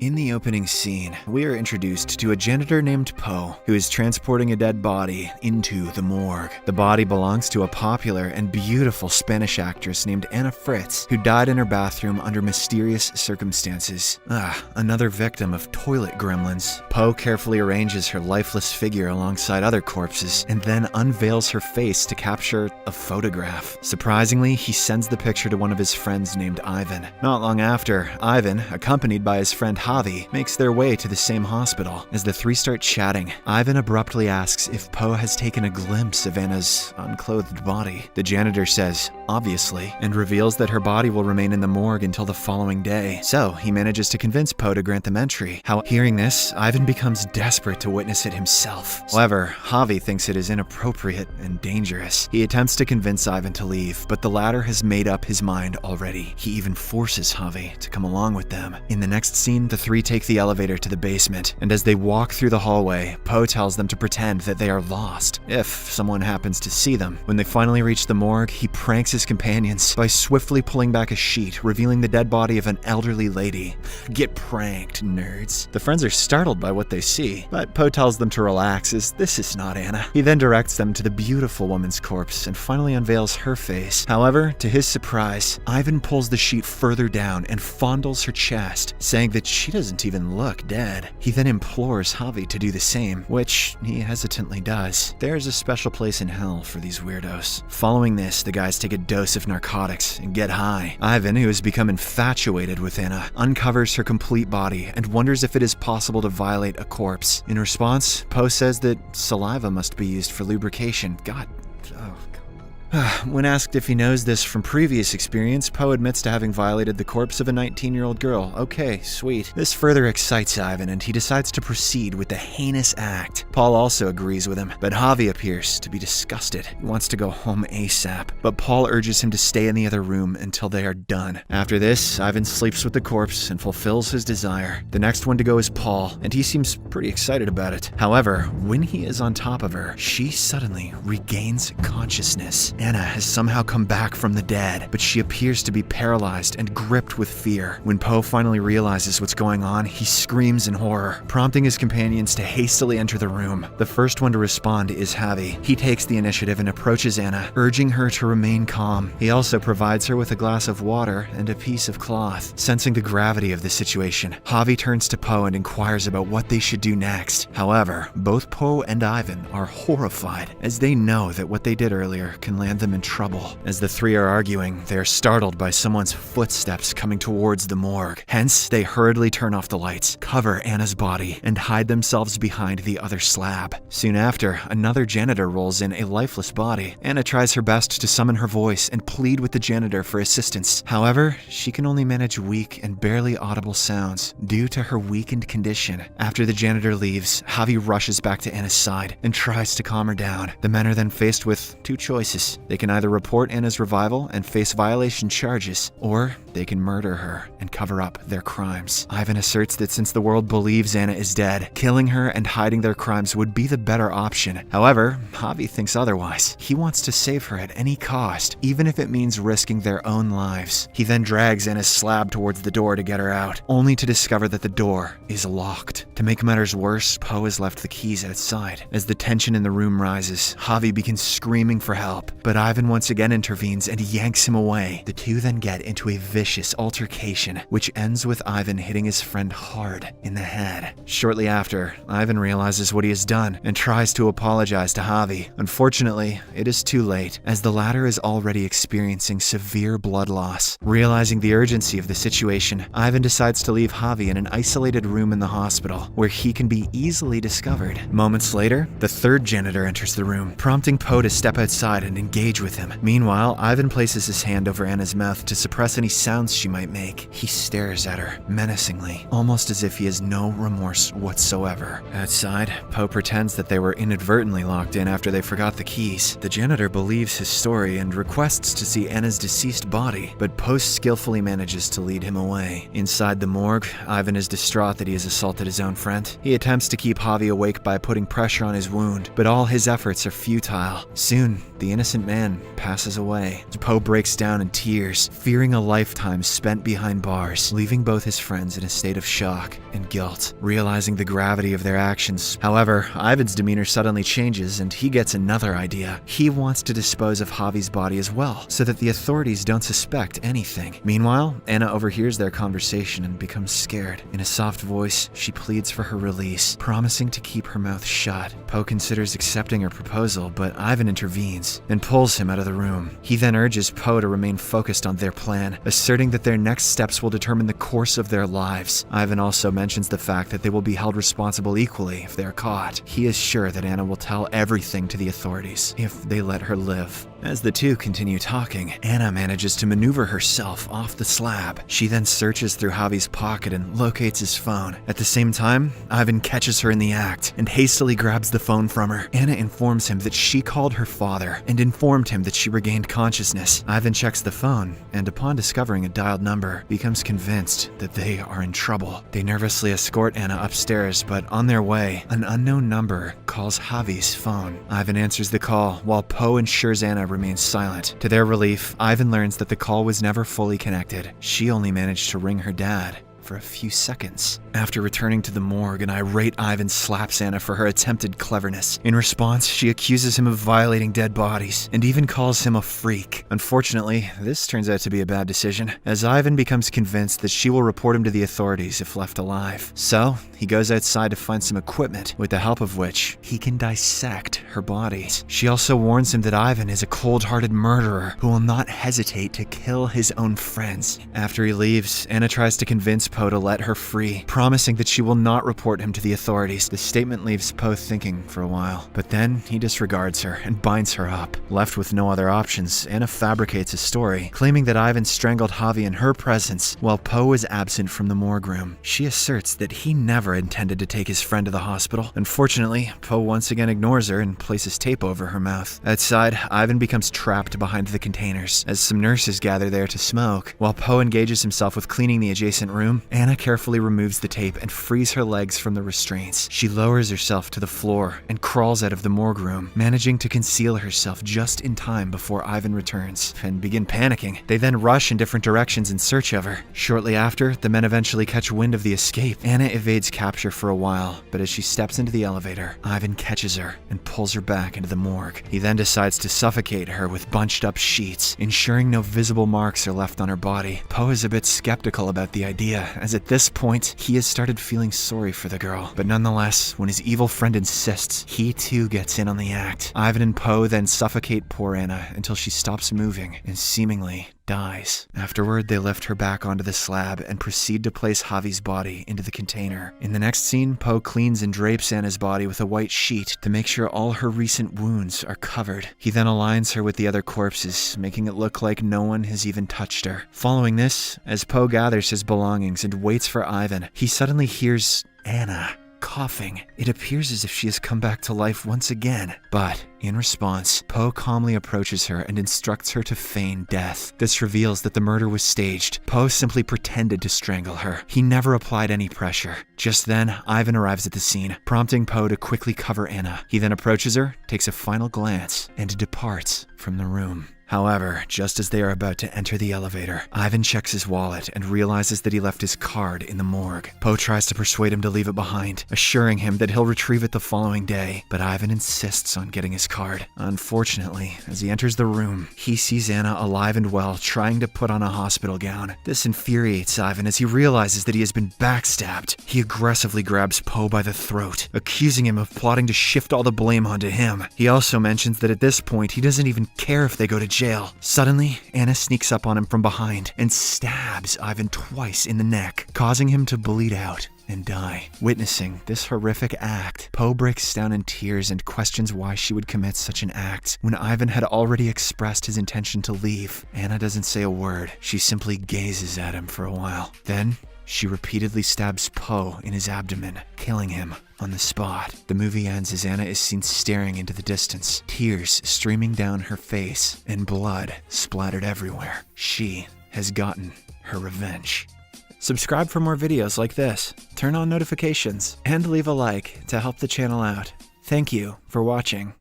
In the opening scene, we are introduced to a janitor named Poe, who is transporting a dead body into the morgue. The body belongs to a popular and beautiful Spanish actress named Anna Fritz, who died in her bathroom under mysterious circumstances. Another victim of toilet gremlins. Poe carefully arranges her lifeless figure alongside other corpses, and then unveils her face to capture a photograph. Surprisingly, he sends the picture to one of his friends named Ivan. Not long after, Ivan, accompanied by his friend Javi, makes their way to the same hospital. As the three start chatting, Ivan abruptly asks if Poe has taken a glimpse of Anna's unclothed body. The janitor says, obviously, and reveals that her body will remain in the morgue until the following day. So he manages to convince Poe to grant them entry. Hearing this, Ivan becomes desperate to witness it himself. However, Javi thinks it is inappropriate and dangerous. He attempts to convince Ivan to leave, but the latter has made up his mind already. He even forces Javi to come along with them. In the next scene, the three take the elevator to the basement, and as they walk through the hallway, Poe tells them to pretend that they are lost, if someone happens to see them. When they finally reach the morgue, he pranks his companions by swiftly pulling back a sheet, revealing the dead body of an elderly lady. Get pranked, nerds. The friends are startled by what they see, but Poe tells them to relax as this is not Anna. He then directs them to the beautiful woman's corpse and finally unveils her face. However, to his surprise, Ivan pulls the sheet further down and fondles her chest, saying that she doesn't even look dead. He then implores Javi to do the same, which he hesitantly does. There's a special place in hell for these weirdos. Following this, the guys take a dose of narcotics and get high. Ivan, who has become infatuated with Anna, uncovers her complete body and wonders if it is possible to violate a corpse. In response, Poe says that saliva must be used for lubrication. When asked if he knows this from previous experience, Poe admits to having violated the corpse of a 19-year-old girl. Okay, sweet. This further excites Ivan, and he decides to proceed with the heinous act. Paul also agrees with him, but Javi appears to be disgusted. He wants to go home ASAP, but Paul urges him to stay in the other room until they are done. After this, Ivan sleeps with the corpse and fulfills his desire. The next one to go is Paul, and he seems pretty excited about it. However, when he is on top of her, she suddenly regains consciousness. Anna has somehow come back from the dead, but she appears to be paralyzed and gripped with fear. When Poe finally realizes what's going on, he screams in horror, prompting his companions to hastily enter the room. The first one to respond is Javi. He takes the initiative and approaches Anna, urging her to remain calm. He also provides her with a glass of water and a piece of cloth. Sensing the gravity of the situation, Javi turns to Poe and inquires about what they should do next. However, both Poe and Ivan are horrified, as they know that what they did earlier can land them in trouble. As the three are arguing, they are startled by someone's footsteps coming towards the morgue. Hence, they hurriedly turn off the lights, cover Anna's body, and hide themselves behind the other slab. Soon after, another janitor rolls in a lifeless body. Anna tries her best to summon her voice and plead with the janitor for assistance. However, she can only manage weak and barely audible sounds due to her weakened condition. After the janitor leaves, Javi rushes back to Anna's side and tries to calm her down. The men are then faced with two choices. They can either report Anna's revival and face violation charges, or they can murder her and cover up their crimes. Ivan asserts that since the world believes Anna is dead, killing her and hiding their crimes would be the better option. However, Javi thinks otherwise. He wants to save her at any cost, even if it means risking their own lives. He then drags Anna's slab towards the door to get her out, only to discover that the door is locked. To make matters worse, Poe has left the keys outside. As the tension in the room rises, Javi begins screaming for help, but Ivan once again intervenes and yanks him away. The two then get into a vicious altercation, which ends with Ivan hitting his friend hard in the head. Shortly after, Ivan realizes what he has done and tries to apologize to Javi. Unfortunately, it is too late, as the latter is already experiencing severe blood loss. Realizing the urgency of the situation, Ivan decides to leave Javi in an isolated room in the hospital, where he can be easily discovered. Moments later, the third janitor enters the room, prompting Poe to step outside and engage with him. Meanwhile, Ivan places his hand over Anna's mouth to suppress any sounds she might make. He stares at her menacingly, almost as if he has no remorse whatsoever. Outside, Poe pretends that they were inadvertently locked in after they forgot the keys. The janitor believes his story and requests to see Anna's deceased body, but Poe skillfully manages to lead him away. Inside the morgue, Ivan is distraught that he has assaulted his own friend. He attempts to keep Javi awake by putting pressure on his wound, but all his efforts are futile. Soon, the innocent man passes away. Poe breaks down in tears, fearing a lifetime spent behind bars, leaving both his friends in a state of shock and guilt, realizing the gravity of their actions. However, Ivan's demeanor suddenly changes and he gets another idea. He wants to dispose of Javi's body as well, so that the authorities don't suspect anything. Meanwhile, Anna overhears their conversation and becomes scared. In a soft voice, she pleads for her release, promising to keep her mouth shut. Poe considers accepting her proposal, but Ivan intervenes and pulls him out of the room. He then urges Poe to remain focused on their plan, asserting that their next steps will determine the course of their lives. Ivan also mentions the fact that they will be held responsible equally if they are caught. He is sure that Anna will tell everything to the authorities if they let her live. As the two continue talking, Anna manages to maneuver herself off the slab. She then searches through Javi's pocket and locates his phone. At the same time, Ivan catches her in the act and hastily grabs the phone from her. Anna informs him that she called her father and informed him that she regained consciousness. Ivan checks the phone and, upon discovering a dialed number, becomes convinced that they are in trouble. They nervously escort Anna upstairs, but on their way, an unknown number calls Javi's phone. Ivan answers the call while Poe ensures Anna remains silent. To their relief, Ivan learns that the call was never fully connected. She only managed to ring her dad for a few seconds. After returning to the morgue, an irate Ivan slaps Anna for her attempted cleverness. In response, she accuses him of violating dead bodies and even calls him a freak. Unfortunately, this turns out to be a bad decision, as Ivan becomes convinced that she will report him to the authorities if left alive. So, he goes outside to find some equipment, with the help of which he can dissect her body. She also warns him that Ivan is a cold-hearted murderer who will not hesitate to kill his own friends. After he leaves, Anna tries to convince Poe to let her free, promising that she will not report him to the authorities. The statement leaves Poe thinking for a while, but then he disregards her and binds her up. Left with no other options, Anna fabricates a story, claiming that Ivan strangled Javi in her presence while Poe was absent from the morgue room. She asserts that he never intended to take his friend to the hospital. Unfortunately, Poe once again ignores her and places tape over her mouth. Outside, Ivan becomes trapped behind the containers as some nurses gather there to smoke. While Poe engages himself with cleaning the adjacent room, Anna carefully removes the tape and frees her legs from the restraints. She lowers herself to the floor and crawls out of the morgue room, managing to conceal herself just in time before Ivan returns and begin panicking. They then rush in different directions in search of her. Shortly after, the men eventually catch wind of the escape. Anna evades capture for a while, but as she steps into the elevator, Ivan catches her and pulls her back into the morgue. He then decides to suffocate her with bunched up sheets, ensuring no visible marks are left on her body. Poe is a bit skeptical about the idea, as at this point, he has started feeling sorry for the girl. But nonetheless, when his evil friend insists, he too gets in on the act. Ivan and Poe then suffocate poor Anna until she stops moving and seemingly dies. Afterward, they lift her back onto the slab and proceed to place Javi's body into the container. In the next scene, Poe cleans and drapes Anna's body with a white sheet to make sure all her recent wounds are covered. He then aligns her with the other corpses, making it look like no one has even touched her. Following this, as Poe gathers his belongings and waits for Ivan, he suddenly hears Anna coughing. It appears as if she has come back to life once again. But, in response, Poe calmly approaches her and instructs her to feign death. This reveals that the murder was staged. Poe simply pretended to strangle her. He never applied any pressure. Just then, Ivan arrives at the scene, prompting Poe to quickly cover Anna. He then approaches her, takes a final glance, and departs from the room. However, just as they are about to enter the elevator, Ivan checks his wallet and realizes that he left his card in the morgue. Poe tries to persuade him to leave it behind, assuring him that he'll retrieve it the following day, but Ivan insists on getting his card. Unfortunately, as he enters the room, he sees Anna alive and well, trying to put on a hospital gown. This infuriates Ivan as he realizes that he has been backstabbed. He aggressively grabs Poe by the throat, accusing him of plotting to shift all the blame onto him. He also mentions that at this point, he doesn't even care if they go to jail. Suddenly, Anna sneaks up on him from behind and stabs Ivan twice in the neck, causing him to bleed out and die. Witnessing this horrific act, Poe breaks down in tears and questions why she would commit such an act when Ivan had already expressed his intention to leave. Anna doesn't say a word. She simply gazes at him for a while. Then, she repeatedly stabs Poe in his abdomen, killing him on the spot. The movie ends as Anna is seen staring into the distance, tears streaming down her face and blood splattered everywhere. She has gotten her revenge. Subscribe for more videos like this, turn on notifications, and leave a like to help the channel out. Thank you for watching.